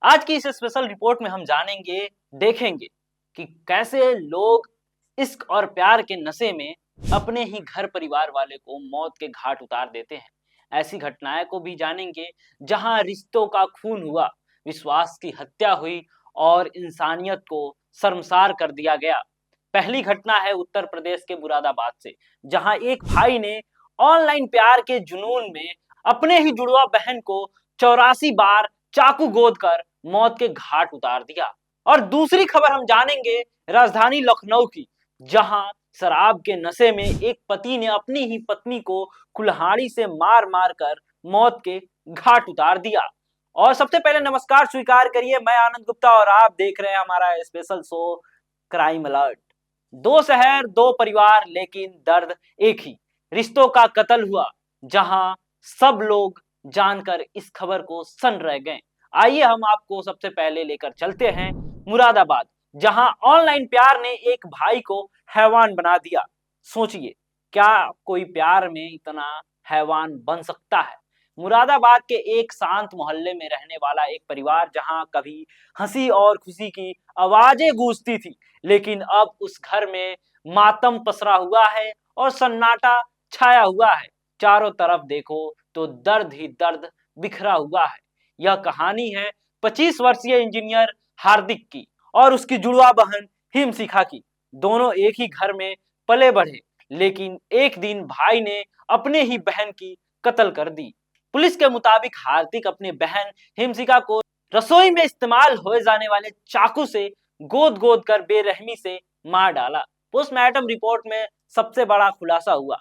आज की इस स्पेशल रिपोर्ट में हम जानेंगे, देखेंगे कि कैसे लोग इश्क और प्यार के नशे में अपने ही घर परिवार वाले को मौत के घाट उतार देते हैं। ऐसी घटनाएं को भी जानेंगे जहां रिश्तों का खून हुआ, विश्वास की हत्या हुई और इंसानियत को शर्मसार कर दिया गया। पहली घटना है उत्तर प्रदेश के मुरादाबाद से, जहां एक भाई ने ऑनलाइन प्यार के जुनून में अपने ही जुड़वा बहन को 84 बार चाकू गोद कर मौत के घाट उतार दिया। और दूसरी खबर हम जानेंगे राजधानी लखनऊ की, जहां शराब के नशे में एक पति ने अपनी ही पत्नी को कुल्हाड़ी से मार मार कर मौत के घाट उतार दिया। और सबसे पहले नमस्कार स्वीकार करिए, मैं आनंद गुप्ता और आप देख रहे हैं हमारा स्पेशल शो क्राइम अलर्ट। दो शहर, दो परिवार, लेकिन दर्द एक ही। रिश्तों का कत्ल हुआ, जहां सब लोग जानकर इस खबर को सन रह गए। आइए हम आपको सबसे पहले लेकर चलते हैं मुरादाबाद, जहां ऑनलाइन प्यार ने एक भाई को हैवान बना दिया। सोचिए, क्या कोई प्यार में इतना हैवान बन सकता है? मुरादाबाद के एक शांत मोहल्ले में रहने वाला एक परिवार, जहां कभी हंसी और खुशी की आवाजें गूंजती थी, लेकिन अब उस घर में मातम पसरा हुआ है और सन्नाटा छाया हुआ है। चारों तरफ देखो तो दर्द ही दर्द बिखरा हुआ है। यह कहानी है 25 वर्षीय इंजीनियर हार्दिक की और उसकी जुड़वा बहन हिमशिखा की। दोनों एक ही घर में पले बढ़े, लेकिन एक दिन भाई ने अपने ही बहन की कत्ल कर दी। पुलिस के मुताबिक हार्दिक अपने बहन हिमशिखा को रसोई में इस्तेमाल हो जाने वाले चाकू से गोद गोद कर बेरहमी से मार डाला। पोस्टमार्टम रिपोर्ट में सबसे बड़ा खुलासा हुआ।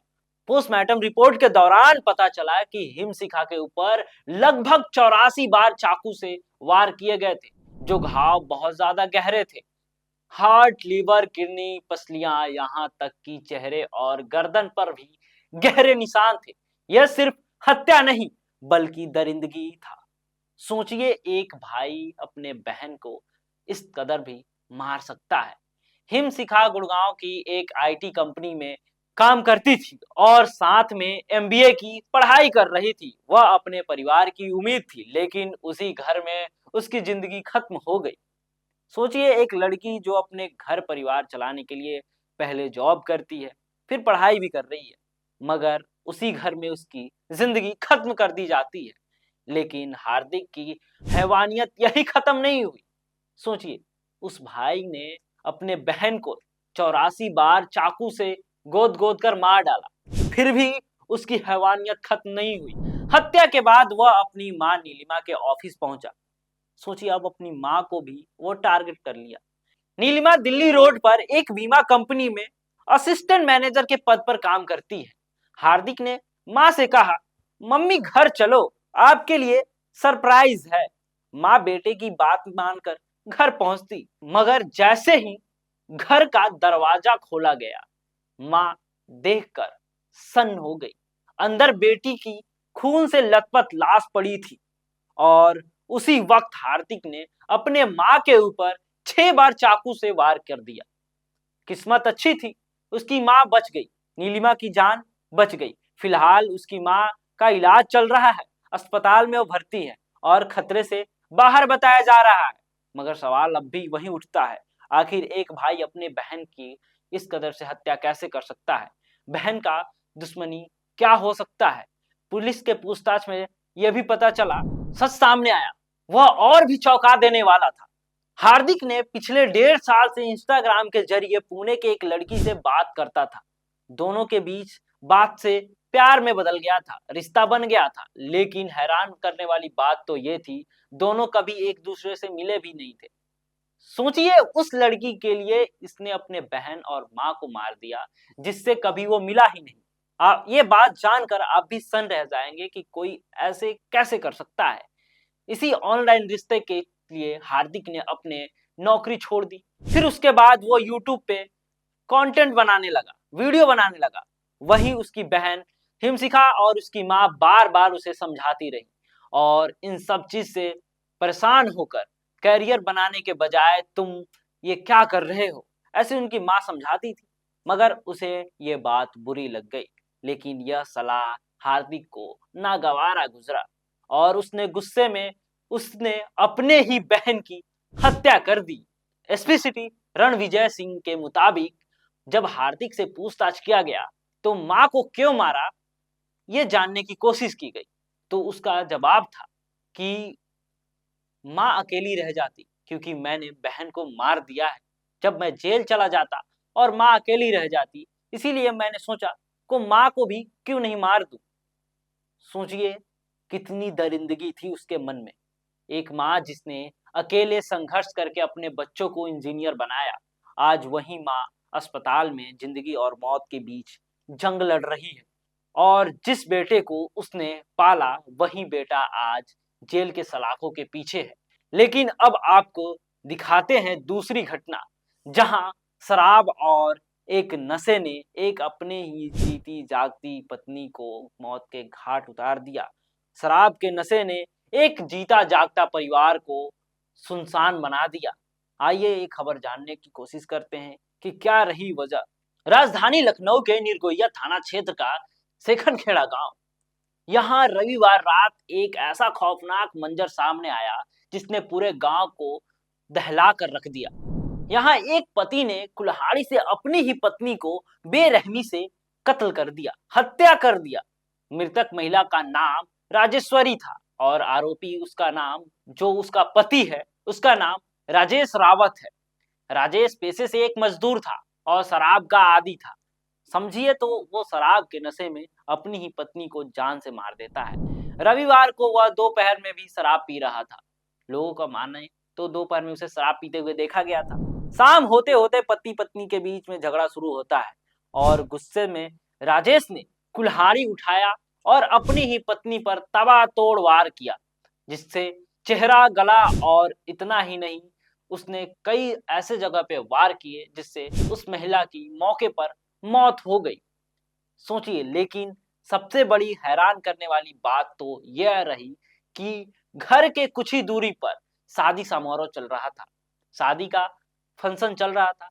पोस्टमार्टम रिपोर्ट के दौरान पता चला कि हिमशिखा के ऊपर लगभग 84 बार चाकू से वार किए गए थे, जो घाव बहुत ज्यादा गहरे थे। हार्ट, लीवर, किडनी, पसलियां, यहाँ तक कि चेहरे और गर्दन पर भी गहरे निशान थे। यह सिर्फ हत्या नहीं, बल्कि दरिंदगी था। सोचिए, एक भाई अपने बहन को इस कदर भी मार सकता है। हिमशिखा गुड़गांव की एक आईटी कंपनी में काम करती थी और साथ में एमबीए की पढ़ाई कर रही थी। वह अपने परिवार की उम्मीद थी, लेकिन उसी घर में उसकी जिंदगी खत्म हो गई। सोचिए, एक लड़की जो अपने घर परिवार चलाने के लिए पहले जॉब करती है, फिर पढ़ाई भी कर रही है, मगर उसी घर में उसकी जिंदगी खत्म कर दी जाती है। लेकिन हार्दिक की हैवानियत यही खत्म नहीं हुई। सोचिए, उस भाई ने अपने बहन को 84 बार चाकू से गोद गोद कर मार डाला, फिर भी उसकी हैवानियत खत्म नहीं हुई। हत्या के बाद वह अपनी मां नीलिमा के ऑफिस पहुंचा। सोचिए, अब अपनी मां को भी वो टारगेट कर लिया। नीलिमा दिल्ली रोड पर एक बीमा कंपनी में असिस्टेंट मैनेजर के पद पर काम करती है। हार्दिक ने मां से कहा, मम्मी घर चलो, आपके लिए सरप्राइज है। मां बेटे की बात मानकर घर पहुंचती, मगर जैसे ही घर का दरवाजा खोला गया, मां देखकर सन्न हो गई। अंदर बेटी की खून से लथपथ लाश पड़ी थी और उसी वक्त हार्दिक ने अपने मां के ऊपर 6 बार चाकू से वार कर दिया। किस्मत अच्छी थी, उसकी मां बच गई। नीलिमा की जान बच गई। फिलहाल उसकी मां का इलाज चल रहा है, अस्पताल में वो भर्ती है और खतरे से बाहर बताया जा रहा है। मगर सवाल अब भी वही उठता है, आखिर एक भाई अपने बहन की इस कदर से हत्या कैसे कर सकता है? बहन का दुश्मनी क्या हो सकता है? पुलिस के पूछताछ में यह भी पता चला, सच सामने आया, वह और भी चौंका देने वाला था। हार्दिक ने पिछले 1.5 साल से इंस्टाग्राम के जरिए पुणे के एक लड़की से बात करता था। दोनों के बीच बात से प्यार में बदल गया था, रिश्ता बन गया था। लेकिन हैरान करने वाली बात तो ये थी, दोनों कभी एक दूसरे से मिले भी नहीं थे। सोचिए, उस लड़की के लिए इसने अपने बहन और मां को मार दिया, जिससे कभी वो मिला ही नहीं। ये बात जानकर आप भी सन रह जाएंगे कि कोई ऐसे कैसे कर सकता है। इसी ऑनलाइन रिश्ते के लिए हार्दिक ने अपने नौकरी छोड़ दी। फिर उसके बाद वो यूट्यूब पे कंटेंट बनाने लगा, वीडियो बनाने लगा। वहीं उसकी बहन हिमशिखा और उसकी मां बार बार उसे समझाती रही और इन सब चीज से परेशान होकर कैरियर बनाने के बजाय तुम ये क्या कर रहे हो, ऐसे उनकी मां समझाती थी। मगर उसे ये बात बुरी लग गई। लेकिन यह सलाह हार्दिक को नागवारा गुजरा और उसने गुस्से में उसने अपने ही बहन की हत्या कर दी। एसपी सिटी रणविजय सिंह के मुताबिक जब हार्दिक से पूछताछ किया गया तो मां को क्यों मारा ये जानने की कोशिश की गई, तो उसका जवाब था कि मां अकेली रह जाती क्योंकि मैंने बहन को मार दिया है। जब मैं जेल चला जाता और मां अकेली रह जाती, इसीलिए मैंने सोचा को मां को भी क्यों नहीं मार दूं। सोचिए कितनी दरिंदगी थी उसके मन में। एक माँ जिसने अकेले संघर्ष करके अपने बच्चों को इंजीनियर बनाया, आज वही माँ अस्पताल में जिंदगी और मौत के बीच जंग लड़ रही है। और जिस बेटे को उसने पाला वही बेटा आज जेल के सलाखों के पीछे है। लेकिन अब आपको दिखाते हैं दूसरी घटना, जहां शराब और एक नशे ने एक अपने ही जीती जागती पत्नी को मौत के घाट उतार दिया। शराब के नशे ने एक जीता जागता परिवार को सुनसान बना दिया। आइए एक खबर जानने की कोशिश करते हैं कि क्या रही वजह। राजधानी लखनऊ के निर्गोइया थाना क्षेत्र का सेखनखेड़ा गांव, यहाँ रविवार रात एक ऐसा खौफनाक मंजर सामने आया जिसने पूरे गांव को दहला कर रख दिया। यहाँ एक पति ने कुल्हाड़ी से अपनी ही पत्नी को बेरहमी से कत्ल कर दिया, हत्या कर दिया। मृतक महिला का नाम राजेश्वरी था और आरोपी उसका नाम, जो उसका पति है, उसका नाम राजेश रावत है। राजेश पेशे से एक मजदूर था और शराब का आदी था। समझिए तो वो शराब के नशे में अपनी ही पत्नी को जान से मार देता है। रविवार को वह दोपहर में भी शराब पी रहा था। लोगों का मानना है तो दोपहर में उसे शराब पीते हुए देखा गया था। शाम होते होते पति पत्नी के बीच में झगड़ा शुरू होता है और गुस्से में राजेश ने कुल्हाड़ी उठाया और अपनी ही पत्नी पर तबातोड़ वार किया, जिससे चेहरा, गला और इतना ही नहीं, उसने कई ऐसे जगह पे वार किए जिससे उस महिला की मौके पर मौत हो गई। सोचिए, लेकिन सबसे बड़ी हैरान करने वाली बात तो यह रही कि घर के कुछ ही दूरी पर शादी समारोह चल रहा था। शादी का फंक्शन चल रहा था,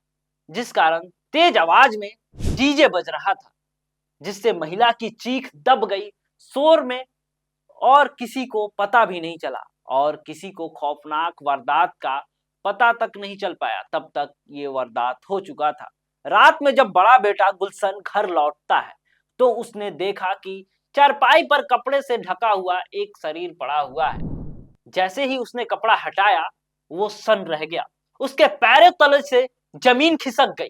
जिस कारण तेज आवाज में डीजे बज रहा था, जिससे महिला की चीख दब गई शोर में और किसी को पता भी नहीं चला और किसी को खौफनाक वारदात का पता तक नहीं चल पाया। तब तक ये वारदात हो चुका था। रात में जब बड़ा बेटा गुलशन घर लौटता है तो उसने देखा कि चारपाई पर कपड़े से ढका हुआ एक शरीर पड़ा हुआ है। जैसे ही उसने कपड़ा हटाया वो सन्न रह गया। उसके पैरों तले से जमीन खिसक गई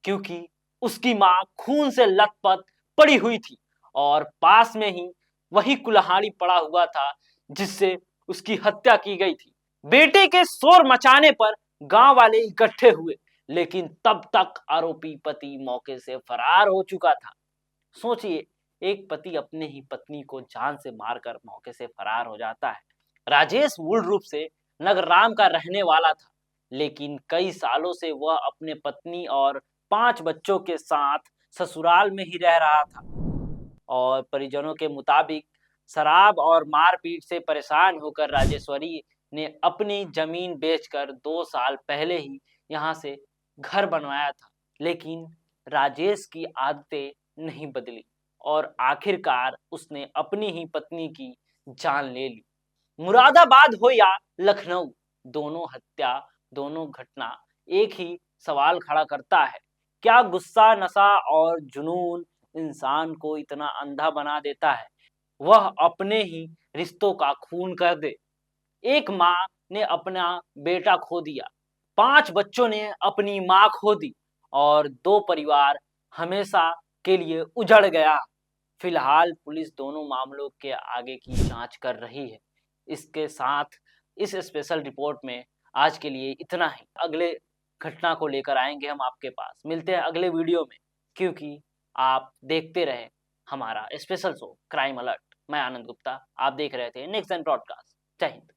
क्योंकि उसकी मां खून से लथपथ पड़ी हुई थी और पास में ही वही कुल्हाड़ी पड़ा हुआ था जिससे उसकी हत्या की गई थी। बेटे के शोर मचाने पर गांव वाले इकट्ठे हुए, लेकिन तब तक आरोपी पति मौके से फरार हो चुका था। सोचिए, एक पति अपने ही पत्नी को जान से मारकर मौके से फरार हो जाता है। राजेश मूल रूप से नगराम का रहने वाला था, लेकिन कई सालों से वह अपने पत्नी और 5 बच्चों के साथ ससुराल में ही रह रहा था और परिजनों के मुताबिक शराब और मारपीट से परेशान होकर राजेश्वरी ने अपनी जमीन बेचकर 2 साल पहले ही यहाँ से घर बनवाया था। लेकिन राजेश की आदतें नहीं बदली और आखिरकार उसने अपनी ही पत्नी की जान ले ली। मुरादाबाद हो या लखनऊ, दोनों हत्या, दोनों घटना एक ही सवाल खड़ा करता है, क्या गुस्सा, नशा और जुनून इंसान को इतना अंधा बना देता है वह अपने ही रिश्तों का खून कर दे। एक माँ ने अपना बेटा खो दिया, 5 बच्चों ने अपनी माँ खो दी और 2 परिवार हमेशा के लिए उजड़ गया। फिलहाल पुलिस दोनों मामलों के आगे की जांच कर रही है। इसके साथ इस स्पेशल रिपोर्ट में आज के लिए इतना ही। अगले घटना को लेकर आएंगे हम आपके पास। मिलते हैं अगले वीडियो में, क्योंकि आप देखते रहे हमारा स्पेशल शो क्राइम अलर्ट। मैं आनंद गुप्ता, आप देख रहे थे नेक्स्ट एंड ब्रॉडकास्ट। जय हिंद।